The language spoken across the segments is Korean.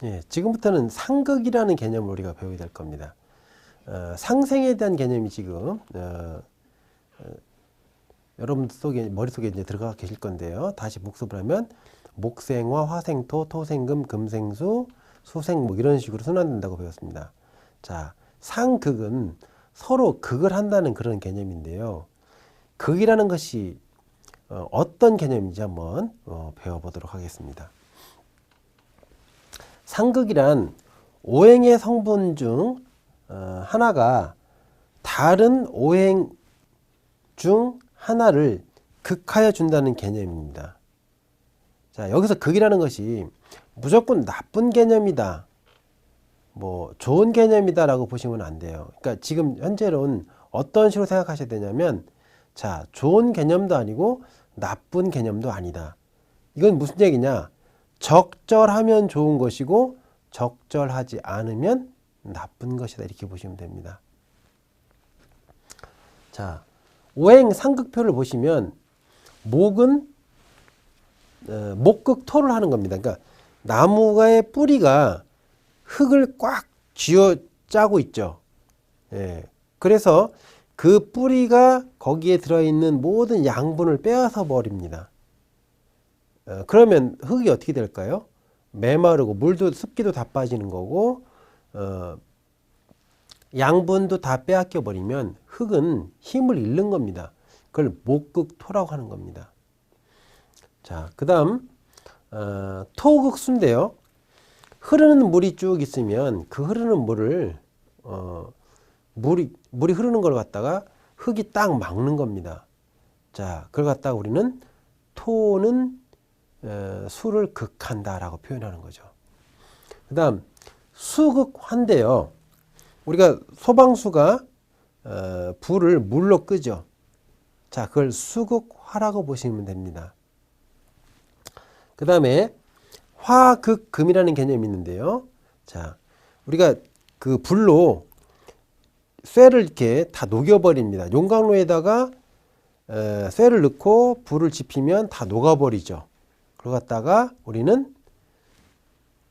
예, 지금부터는 상극이라는 개념을 우리가 배우게 될 겁니다. 상생에 대한 개념이 지금 여러분 속에 머릿속에 이제 들어가 계실 건데요. 다시 복습을 하면 목생화, 화생토, 토생금, 금생수, 수생목 이런 식으로 순환된다고 배웠습니다. 자, 상극은 서로 극을 한다는 그런 개념인데요. 극이라는 것이 어떤 개념인지 한번 배워보도록 하겠습니다. 상극이란 오행의 성분 중 하나가 다른 오행 중 하나를 극하여 준다는 개념입니다. 자, 여기서 극이라는 것이 무조건 나쁜 개념이다, 뭐 좋은 개념이다 라고 보시면 안 돼요. 그러니까 지금 현재로는 어떤 식으로 생각하셔야 되냐면, 자, 좋은 개념도 아니고 나쁜 개념도 아니다. 이건 무슨 얘기냐? 적절하면 좋은 것이고 적절하지 않으면 나쁜 것이다, 이렇게 보시면 됩니다. 자, 오행 상극표를 보시면 목은 목극토를 하는 겁니다. 그러니까 나무의 뿌리가 흙을 꽉 쥐어 짜고 있죠. 예. 그래서 그 뿌리가 거기에 들어있는 모든 양분을 빼앗아 버립니다. 그러면 흙이 어떻게 될까요? 메마르고 물도 습기도 다 빠지는 거고 양분도 다 빼앗겨 버리면 흙은 힘을 잃는 겁니다. 그걸 목극토라고 하는 겁니다. 자, 그 다음 토극수인데요. 흐르는 물이 쭉 있으면 그 흐르는 물을 물이 흐르는 걸 갖다가 흙이 딱 막는 겁니다. 자, 그걸 갖다가 우리는 토는 수를 극한다라고 표현하는 거죠. 그 다음 수극화인데요. 우리가 소방수가 불을 물로 끄죠. 자, 그걸 수극화라고 보시면 됩니다. 그 다음에 화극금이라는 개념이 있는데요. 자, 우리가 그 불로 쇠를 이렇게 다 녹여버립니다. 용광로에다가 쇠를 넣고 불을 지피면 다 녹아버리죠. 그걸 갖다가 우리는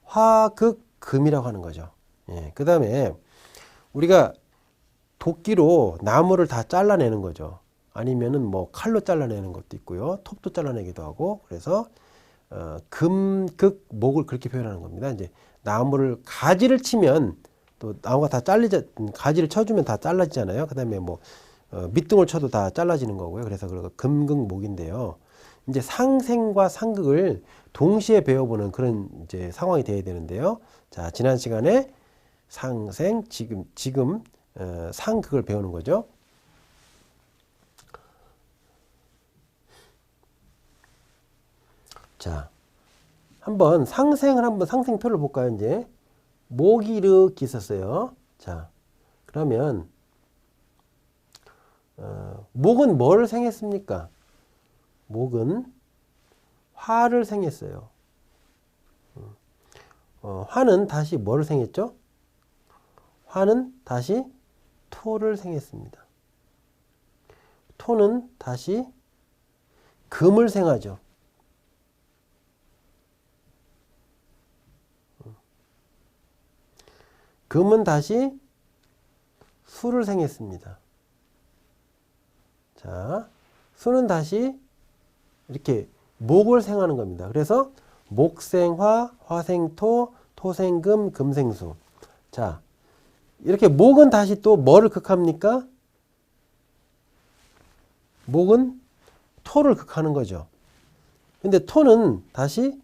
화극금이라고 하는 거죠. 예, 그 다음에 우리가 도끼로 나무를 다 잘라내는 거죠. 아니면은 뭐 칼로 잘라내는 것도 있고요. 톱도 잘라내기도 하고. 그래서 금극 목을 그렇게 표현하는 겁니다. 이제 나무를 가지를 치면 또 나무가 다 잘리자, 가지를 쳐주면 다 잘라지잖아요. 그 다음에 뭐 밑둥을 쳐도 다 잘라지는 거고요. 그래서 그거 금극목인데요. 이제 상생과 상극을 동시에 배워보는 그런 이제 상황이 돼야 되는데요. 자, 지난 시간에 상생, 지금 상극을 배우는 거죠. 자, 한번 상생표를 볼까요? 이제 목이 이렇게 있었어요. 자, 그러면 목은 뭐를 생했습니까? 목은 화를 생했어요. 화는 다시 뭐를 생했죠? 화는 다시 토를 생했습니다. 토는 다시 금을 생하죠. 금은 다시 수를 생했습니다. 자, 수는 다시 이렇게 목을 생하는 겁니다. 그래서 목생화, 화생토, 토생금, 금생수. 자, 이렇게 목은 다시 또 뭐를 극합니까? 목은 토를 극하는 거죠. 근데 토는 다시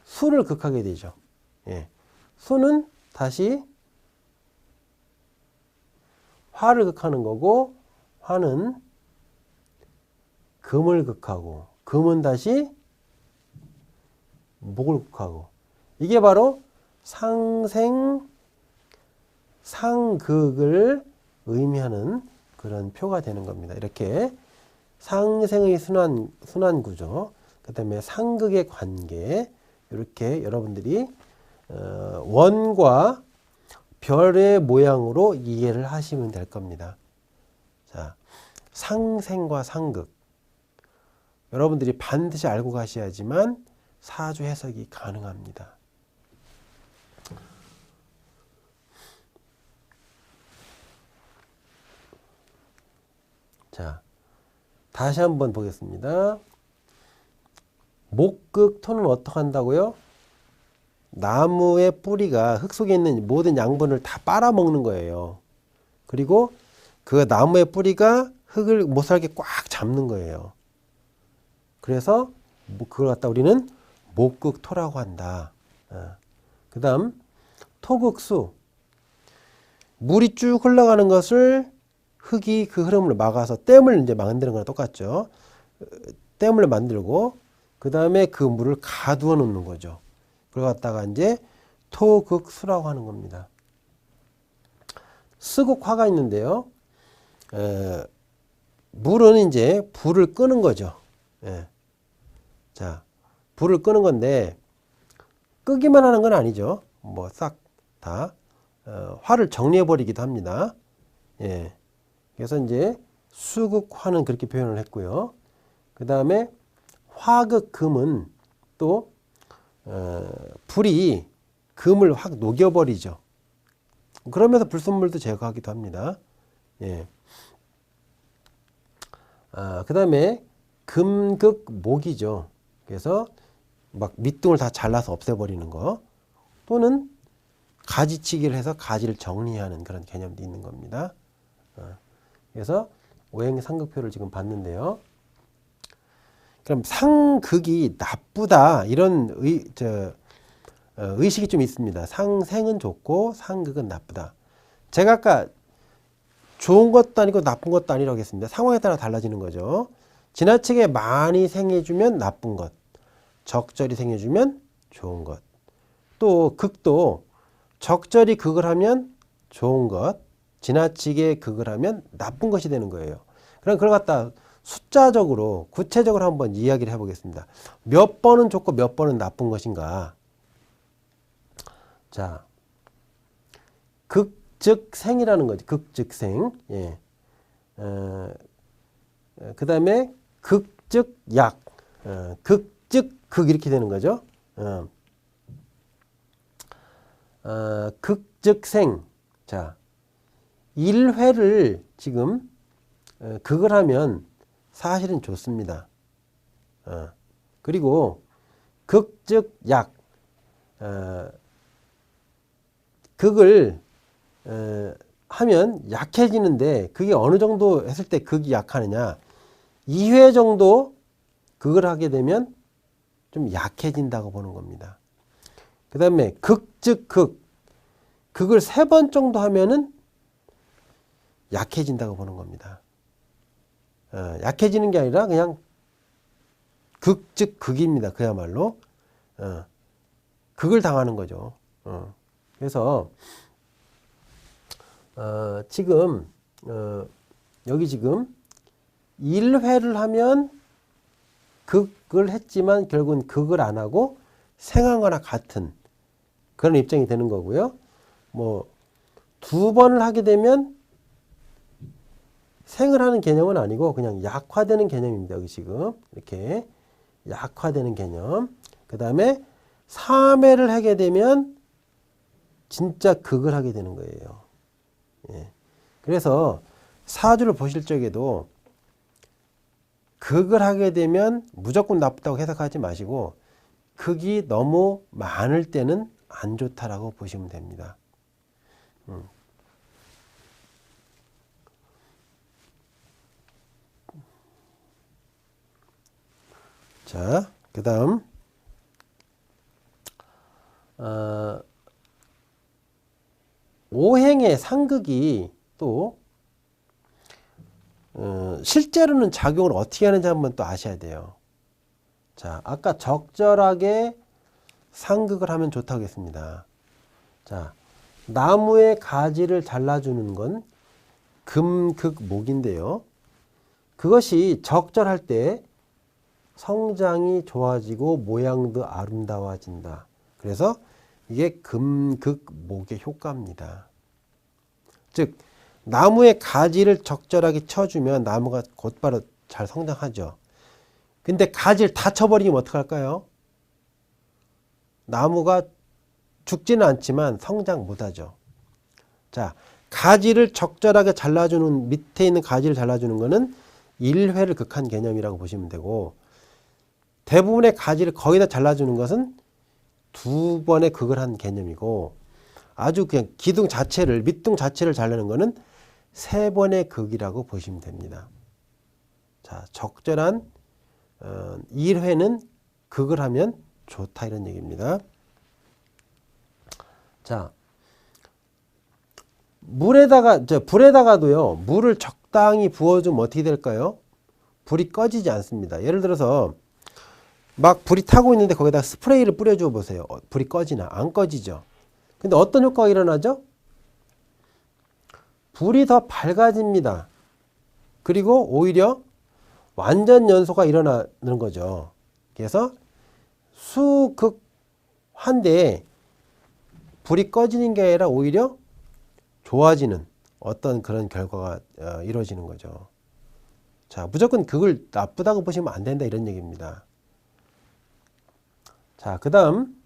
수를 극하게 되죠. 예. 수는 다시 화를 극하는 거고, 화는 금을 극하고, 금은 다시 목을 극하고. 이게 바로 상생, 상극을 의미하는 그런 표가 되는 겁니다. 이렇게 상생의 순환 구조, 그 다음에 상극의 관계, 이렇게 여러분들이 원과 별의 모양으로 이해를 하시면 될 겁니다. 자, 상생과 상극. 여러분들이 반드시 알고 가셔야지만 사주 해석이 가능합니다. 자, 다시 한번 보겠습니다. 목극토는 어떻게 한다고요? 나무의 뿌리가 흙 속에 있는 모든 양분을 다 빨아먹는 거예요. 그리고 그 나무의 뿌리가 흙을 못살게 꽉 잡는 거예요. 그래서 그걸 갖다 우리는 목극토라고 한다. 그 다음 토극수. 물이 쭉 흘러가는 것을 흙이 그 흐름을 막아서 댐을 이제 만드는 거랑 똑같죠. 댐을 만들고 그 다음에 그 물을 가두어 놓는 거죠. 그걸 갖다가 이제 토극수라고 하는 겁니다. 스곡화가 있는데요. 물은 이제 불을 끄는 거죠. 예. 자, 불을 끄는 건데 끄기만 하는 건 아니죠. 뭐 싹 다 화를 정리해 버리기도 합니다. 예. 그래서 이제 수극화는 그렇게 표현을 했고요. 그 다음에 화극금은 또 불이 금을 확 녹여버리죠. 그러면서 불순물도 제거하기도 합니다. 예. 그 다음에 금극목이죠. 그래서 막 밑둥을 다 잘라서 없애버리는 거, 또는 가지치기를 해서 가지를 정리하는 그런 개념도 있는 겁니다. 그래서 오행상극표를 지금 봤는데요. 그럼 상극이 나쁘다 이런 의식이 좀 있습니다. 상생은 좋고 상극은 나쁘다. 제가 아까 좋은 것도 아니고 나쁜 것도 아니라고 했습니다. 상황에 따라 달라지는 거죠. 지나치게 많이 생해주면 나쁜 것, 적절히 생해주면 좋은 것. 또 극도 적절히 극을 하면 좋은 것, 지나치게 극을 하면 나쁜 것이 되는 거예요. 그럼 그걸 갖다 숫자적으로 구체적으로 한번 이야기를 해보겠습니다. 몇 번은 좋고 몇 번은 나쁜 것인가. 자, 극즉생이라는 거지. 극즉생. 예. 그 다음에 극즉약, 극즉극 이렇게 되는 거죠. 극즉생. 자, 1회를 지금 극을 하면 사실은 좋습니다. 그리고 극즉약, 극을 하면 약해지는데 그게 어느 정도 했을 때 극이 약하느냐. 2회 정도 극을 하게 되면 좀 약해진다고 보는 겁니다. 그 다음에 극즉극, 극을 3번 정도 하면은 약해진다고 보는 겁니다. 약해지는 게 아니라 그냥 극즉극입니다. 그야말로 극을 당하는 거죠. 그래서 지금 여기 지금 1회를 하면 극을 했지만 결국은 극을 안 하고 생한 거나 같은 그런 입장이 되는 거고요. 뭐 2번을 하게 되면 생을 하는 개념은 아니고 그냥 약화되는 개념입니다. 여기 지금 이렇게 약화되는 개념. 그 다음에 3회를 하게 되면 진짜 극을 하게 되는 거예요. 예. 그래서 사주를 보실 적에도 극을 하게 되면 무조건 나쁘다고 해석하지 마시고 극이 너무 많을 때는 안 좋다라고 보시면 됩니다. 자, 그 다음 오행의 상극이 또 실제로는 작용을 어떻게 하는지 한번 또 아셔야 돼요. 자, 아까 적절하게 상극을 하면 좋다고 했습니다. 자, 나무의 가지를 잘라주는 건 금극목인데요. 그것이 적절할 때 성장이 좋아지고 모양도 아름다워진다. 그래서 이게 금극목의 효과입니다. 즉 나무의 가지를 적절하게 쳐주면 나무가 곧바로 잘 성장하죠. 근데 가지를 다 쳐버리면 어떡할까요? 나무가 죽지는 않지만 성장 못하죠. 자, 가지를 적절하게 잘라주는, 밑에 있는 가지를 잘라주는 거는 1회를 극한 개념이라고 보시면 되고, 대부분의 가지를 거의 다 잘라주는 것은 2번의 극을 한 개념이고, 아주 그냥 기둥 자체를, 밑둥 자체를 자르는 거는 3번의 극이라고 보시면 됩니다. 자, 적절한 1회는 극을 하면 좋다, 이런 얘기입니다. 자, 불에다가도요, 물을 적당히 부어주면 어떻게 될까요? 불이 꺼지지 않습니다. 예를 들어서 막 불이 타고 있는데 거기다 스프레이를 뿌려줘 보세요. 불이 꺼지나? 안 꺼지죠. 근데 어떤 효과가 일어나죠? 불이 더 밝아집니다. 그리고 오히려 완전 연소가 일어나는 거죠. 그래서 수극한데 불이 꺼지는 게 아니라 오히려 좋아지는 어떤 그런 결과가 이루어지는 거죠. 자, 무조건 그걸 나쁘다고 보시면 안 된다, 이런 얘기입니다. 자, 그 다음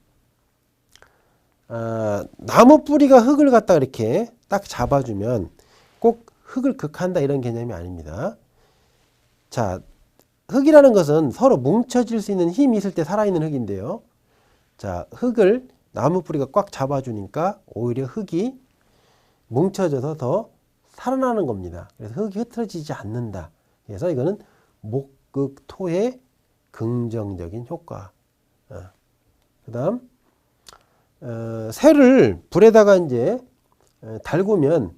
나무 뿌리가 흙을 갖다가 이렇게 딱 잡아주면 꼭 흙을 극한다, 이런 개념이 아닙니다. 자, 흙이라는 것은 서로 뭉쳐질 수 있는 힘이 있을 때 살아있는 흙인데요. 자, 흙을 나무 뿌리가 꽉 잡아주니까 오히려 흙이 뭉쳐져서 더 살아나는 겁니다. 그래서 흙이 흐트러지지 않는다. 그래서 이거는 목극토의 긍정적인 효과. 그 다음 쇠를 불에다가 이제 달구면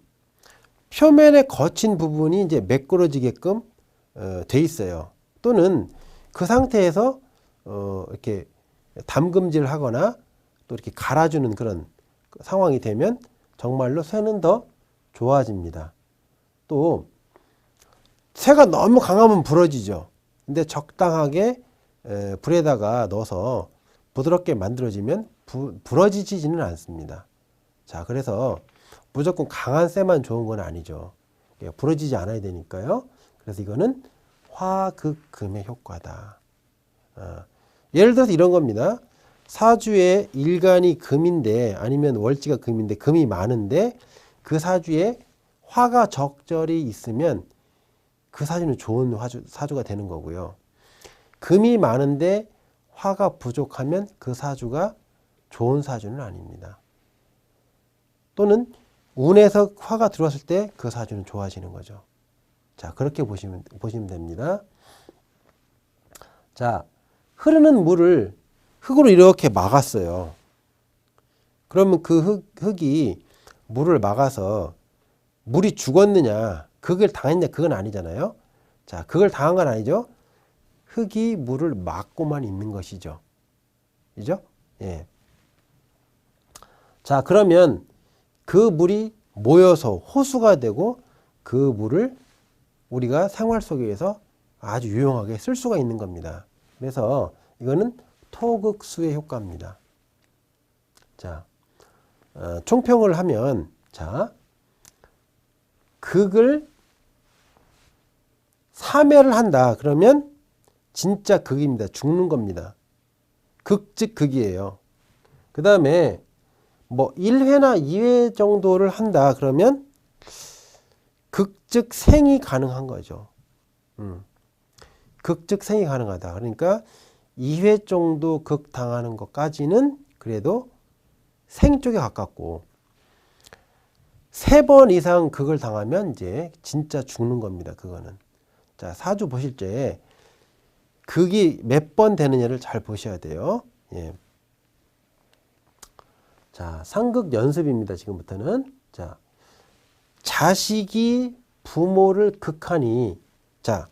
표면에 거친 부분이 이제 매끄러지게끔 돼 있어요. 또는 그 상태에서 이렇게 담금질을 하거나 또 이렇게 갈아주는 그런 상황이 되면 정말로 쇠는 더 좋아집니다. 또 쇠가 너무 강하면 부러지죠. 근데 적당하게 불에다가 넣어서 부드럽게 만들어지면 부러지지는 않습니다. 자, 그래서 무조건 강한 쇠만 좋은 건 아니죠. 부러지지 않아야 되니까요. 그래서 이거는 화극금의 효과다. 예를 들어서 이런 겁니다. 사주에 일간이 금인데, 아니면 월지가 금인데 금이 많은데 그 사주에 화가 적절히 있으면 그 사주는 좋은 사주가 되는 거고요. 금이 많은데 화가 부족하면 그 사주가 좋은 사주는 아닙니다. 또는 운에서 화가 들어왔을 때 그 사주는 좋아지는 거죠. 자, 그렇게 보시면 됩니다. 자, 흐르는 물을 흙으로 이렇게 막았어요. 그러면 그 흙이 물을 막아서 물이 죽었느냐, 그걸 당했냐, 그건 아니잖아요. 자, 그걸 당한 건 아니죠. 흙이 물을 막고만 있는 것이죠. 그죠? 예. 자, 그러면 그 물이 모여서 호수가 되고 그 물을 우리가 생활 속에서 아주 유용하게 쓸 수가 있는 겁니다. 그래서 이거는 토극수의 효과입니다. 자, 총평을 하면, 자, 극을 3회를 한다. 그러면 진짜 극입니다. 죽는 겁니다. 극 즉 극이에요. 그 다음에 뭐 1회나 2회 정도를 한다. 그러면 극 즉 생이 가능한 거죠. 극 즉 생이 가능하다. 그러니까 2회 정도 극 당하는 것까지는 그래도 생 쪽에 가깝고 3번 이상 극을 당하면 이제 진짜 죽는 겁니다. 그거는. 자, 사주 보실 때 극이 몇 번 되느냐를 잘 보셔야 돼요. 예. 자, 상극 연습입니다. 지금부터는. 자, 자식이 부모를 극하니, 자,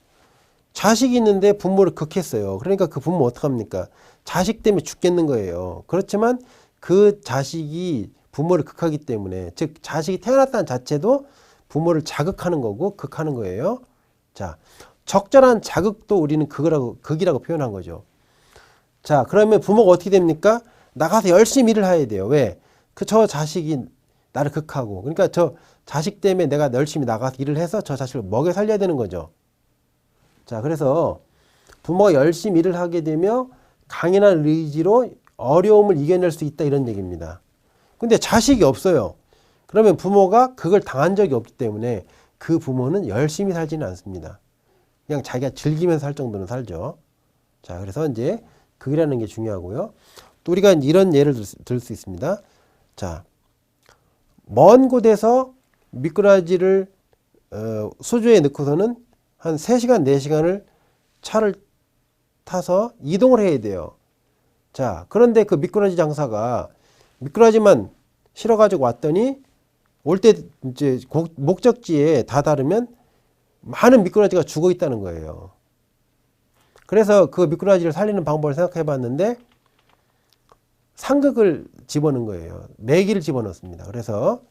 자식이 있는데 부모를 극했어요. 그러니까 그 부모 어떡합니까? 자식 때문에 죽겠는 거예요. 그렇지만 그 자식이 부모를 극하기 때문에, 즉 자식이 태어났다는 자체도 부모를 자극하는 거고 극하는 거예요. 자, 적절한 자극도 우리는 극이라고 표현한 거죠. 자, 그러면 부모가 어떻게 됩니까? 나가서 열심히 일을 해야 돼요. 왜? 저 자식이 나를 극하고, 그러니까 저 자식 때문에 내가 열심히 나가서 일을 해서 저 자식을 먹여 살려야 되는 거죠. 자, 그래서 부모가 열심히 일을 하게 되며 강인한 의지로 어려움을 이겨낼 수 있다 이런 얘기입니다. 근데 자식이 없어요. 그러면 부모가 그걸 당한 적이 없기 때문에 그 부모는 열심히 살지는 않습니다. 그냥 자기가 즐기면서 살 정도는 살죠. 자, 그래서 이제 극이라는 게 중요하고요. 또 우리가 이런 예를 들 수 있습니다. 자, 먼 곳에서 미꾸라지를 수조에 넣고서는 한 3시간, 4시간을 차를 타서 이동을 해야 돼요. 자, 그런데 그 미꾸라지 장사가 미꾸라지만 실어가지고 왔더니 올 때 이제 목적지에 다다르면 많은 미꾸라지가 죽어 있다는 거예요. 그래서 그 미꾸라지를 살리는 방법을 생각해 봤는데 상극을 집어넣은 거예요. 메기를 집어넣습니다. 그래서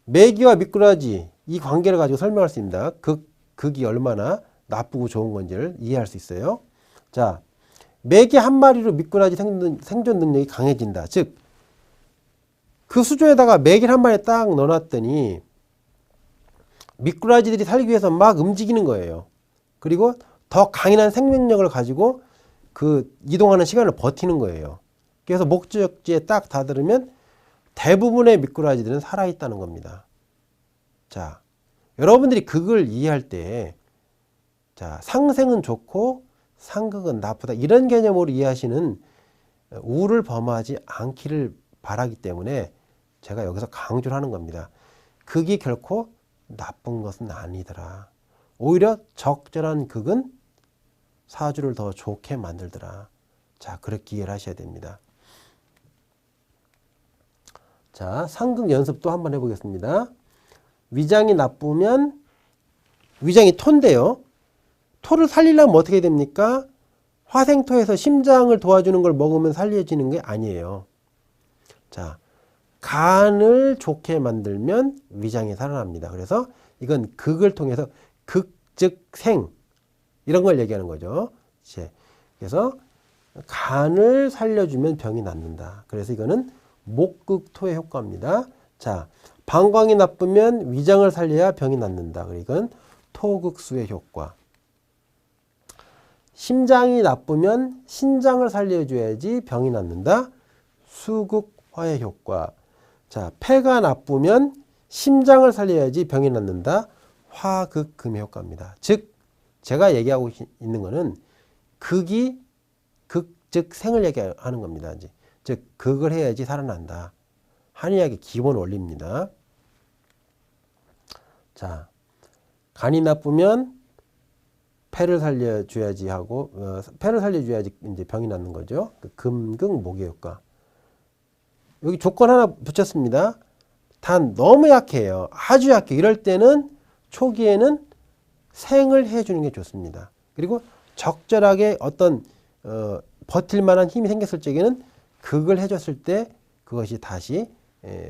메기와 미꾸라지 이 관계를 가지고 설명할 수 있습니다. 극이 얼마나 나쁘고 좋은 건지를 이해할 수 있어요. 자, 메기 한 마리로 미꾸라지 생존 능력이 강해진다. 즉, 그 수조에다가 메기를 한 마리 딱 넣어놨더니 미꾸라지들이 살기 위해서 막 움직이는 거예요. 그리고 더 강인한 생명력을 가지고 그 이동하는 시간을 버티는 거예요. 그래서 목적지에 딱 다다르면 대부분의 미꾸라지들은 살아있다는 겁니다. 자, 여러분들이 그걸 이해할 때, 자, 상생은 좋고 상극은 나쁘다. 이런 개념으로 이해하시는 우를 범하지 않기를 바라기 때문에 제가 여기서 강조를 하는 겁니다. 극이 결코 나쁜 것은 아니더라. 오히려 적절한 극은 사주를 더 좋게 만들더라. 자, 그렇게 이해를 하셔야 됩니다. 자, 상극 연습도 한번 해보겠습니다. 위장이 나쁘면, 위장이 토인데요. 토를 살리려면 어떻게 됩니까? 화생토에서 심장을 도와주는 걸 먹으면 살려지는 게 아니에요. 자, 간을 좋게 만들면 위장이 살아납니다. 그래서 이건 극을 통해서 극, 즉 생, 이런 걸 얘기하는 거죠. 그래서 간을 살려주면 병이 낫는다. 그래서 이거는 목극토의 효과입니다. 자, 방광이 나쁘면 위장을 살려야 병이 낫는다. 이건 토극수의 효과. 심장이 나쁘면 신장을 살려줘야지 병이 낫는다. 수극화의 효과. 자, 폐가 나쁘면 심장을 살려야지 병이 낫는다. 화극금의 효과입니다. 즉, 제가 얘기하고 있는 것은 극이 극, 즉 생을 얘기하는 겁니다. 즉, 극을 해야지 살아난다. 한의학의 기본 원리입니다. 자, 간이 나쁘면 폐를 살려줘야지 하고, 폐를 살려줘야지 이제 병이 낫는 거죠. 금극 목의 효과. 여기 조건 하나 붙였습니다. 단 너무 약해요. 아주 약해. 이럴 때는 초기에는 생을 해주는 게 좋습니다. 그리고 적절하게 어떤 버틸 만한 힘이 생겼을 적에는 극을 해줬을 때 그것이 다시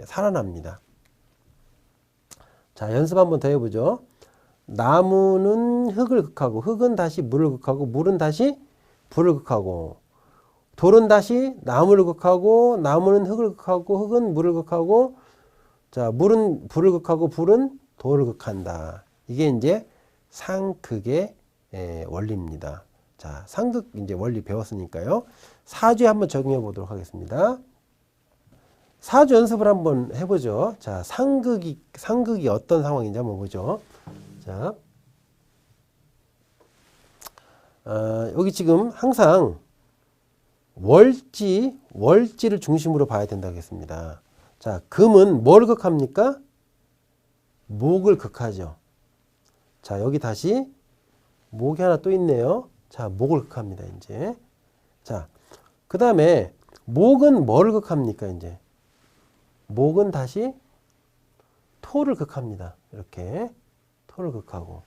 살아납니다. 자, 연습 한번 더 해보죠. 나무는 흙을 극하고 흙은 다시 물을 극하고 물은 다시 불을 극하고 돌은 다시 나무를 극하고 나무는 흙을 극하고 흙은 물을 극하고 자, 물은 불을 극하고 불은 돌을 극한다. 이게 이제 상극의 원리입니다. 자, 상극 이제 원리 배웠으니까요. 사주에 한번 적용해 보도록 하겠습니다. 사주 연습을 한번 해보죠. 자, 상극이 어떤 상황인지 한번 보죠. 자, 여기 지금 항상 월지를 중심으로 봐야 된다고 했습니다. 자, 금은 뭘 극합니까? 목을 극하죠. 자, 여기 다시 목이 하나 또 있네요. 자, 목을 극합니다, 이제. 자, 그 다음에 목은 뭘 극합니까, 이제? 목은 다시 토를 극합니다. 이렇게 토를 극하고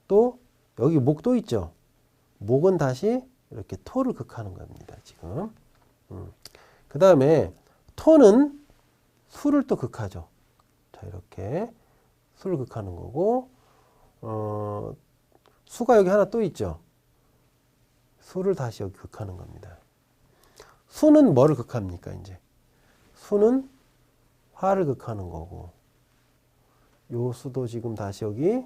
또 여기 목 또 있죠. 목은 다시 이렇게 토를 극하는 겁니다. 지금. 그 다음에 토는 수를 또 극하죠. 자, 이렇게 수를 극하는 거고 수가 여기 하나 또 있죠. 수를 다시 여기 극하는 겁니다. 수는 뭐를 극합니까, 이제? 수는 화를 극하는 거고 요 수도 지금 다시 여기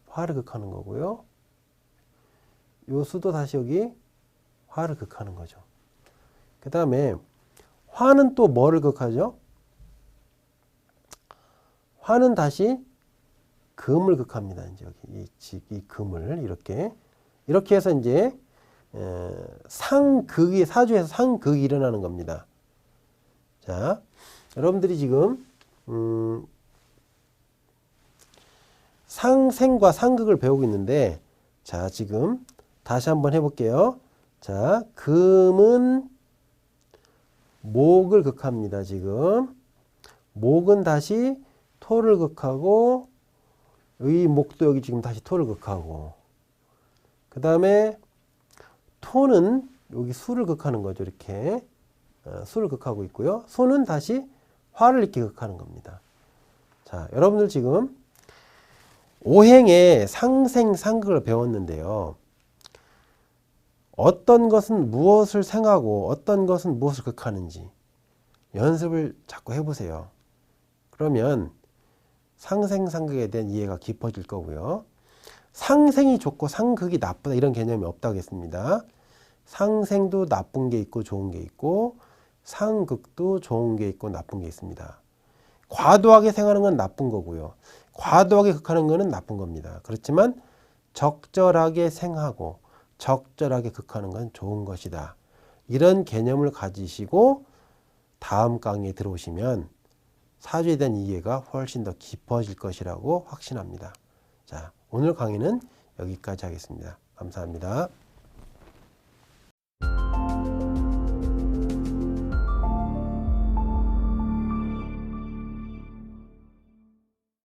화를 극하는 거고요. 요 수도 다시 여기 화를 극하는 거죠. 그 다음에 화는 또 뭐를 극하죠? 화는 다시 금을 극합니다. 이제 여기 이 금을 이렇게 해서 이제 상극이 사주에서 상극이 일어나는 겁니다. 자, 여러분들이 지금 상생과 상극을 배우고 있는데, 자, 지금 다시 한번 해볼게요. 자, 금은 목을 극합니다. 지금 목은 다시 토를 극하고, 의 목도 여기 지금 다시 토를 극하고, 그 다음에 토는 여기 수를 극하는 거죠. 이렇게 수를 극하고 있고요. 소는 다시 화를 이렇게 극하는 겁니다. 자, 여러분들 지금 오행의 상생 상극을 배웠는데요. 어떤 것은 무엇을 생하고 어떤 것은 무엇을 극하는지 연습을 자꾸 해보세요. 그러면 상생상극에 대한 이해가 깊어질 거고요. 상생이 좋고 상극이 나쁘다 이런 개념이 없다고 했습니다. 상생도 나쁜 게 있고 좋은 게 있고, 상극도 좋은 게 있고 나쁜 게 있습니다. 과도하게 생하는 건 나쁜 거고요. 과도하게 극하는 거는 나쁜 겁니다. 그렇지만 적절하게 생하고 적절하게 극하는 건 좋은 것이다. 이런 개념을 가지시고 다음 강의에 들어오시면 사주에 대한 이해가 훨씬 더 깊어질 것이라고 확신합니다. 자, 오늘 강의는 여기까지 하겠습니다. 감사합니다.